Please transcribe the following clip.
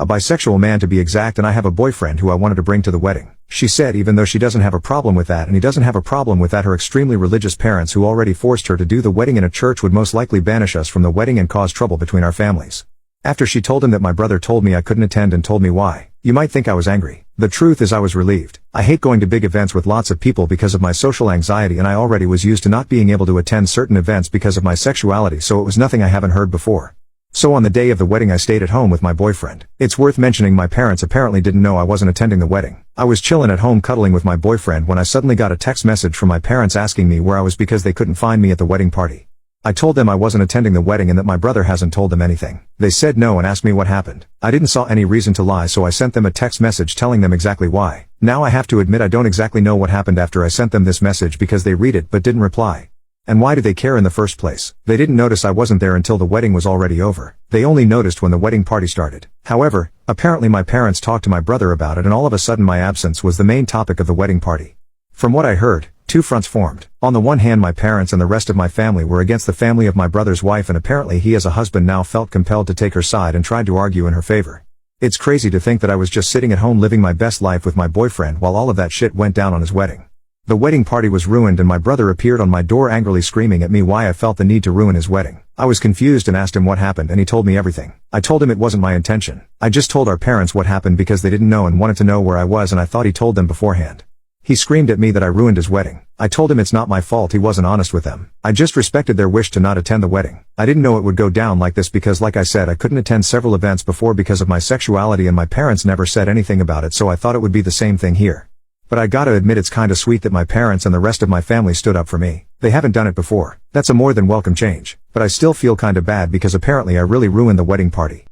A bisexual man to be exact, and I have a boyfriend who I wanted to bring to the wedding. She said even though she doesn't have a problem with that and he doesn't have a problem with that, her extremely religious parents who already forced her to do the wedding in a church would most likely banish us from the wedding and cause trouble between our families. After she told him that my brother told me I couldn't attend and told me why, you might think I was angry. The truth is I was relieved. I hate going to big events with lots of people because of my social anxiety, and I already was used to not being able to attend certain events because of my sexuality, so it was nothing I haven't heard before. So on the day of the wedding I stayed at home with my boyfriend. It's worth mentioning my parents apparently didn't know I wasn't attending the wedding. I was chillin' at home cuddling with my boyfriend when I suddenly got a text message from my parents asking me where I was because they couldn't find me at the wedding party. I told them I wasn't attending the wedding and that my brother hasn't told them anything. They said no and asked me what happened. I didn't saw any reason to lie, so I sent them a text message telling them exactly why. Now I have to admit I don't exactly know what happened after I sent them this message because they read it but didn't reply. And why do they care in the first place? They didn't notice I wasn't there until the wedding was already over. They only noticed when the wedding party started. However, apparently my parents talked to my brother about it and all of a sudden my absence was the main topic of the wedding party. From what I heard, two fronts formed. On the one hand, my parents and the rest of my family were against the family of my brother's wife, and apparently he as a husband now felt compelled to take her side and tried to argue in her favor. It's crazy to think that I was just sitting at home living my best life with my boyfriend while all of that shit went down on his wedding. The wedding party was ruined and my brother appeared on my door angrily screaming at me why I felt the need to ruin his wedding. I was confused and asked him what happened and he told me everything. I told him it wasn't my intention. I just told our parents what happened because they didn't know and wanted to know where I was, and I thought he told them beforehand. He screamed at me that I ruined his wedding. I told him it's not my fault, he wasn't honest with them. I just respected their wish to not attend the wedding. I didn't know it would go down like this because like I said I couldn't attend several events before because of my sexuality and my parents never said anything about it, so I thought it would be the same thing here. But I gotta admit it's kinda sweet that my parents and the rest of my family stood up for me. They haven't done it before. That's a more than welcome change. But I still feel kinda bad because apparently I really ruined the wedding party.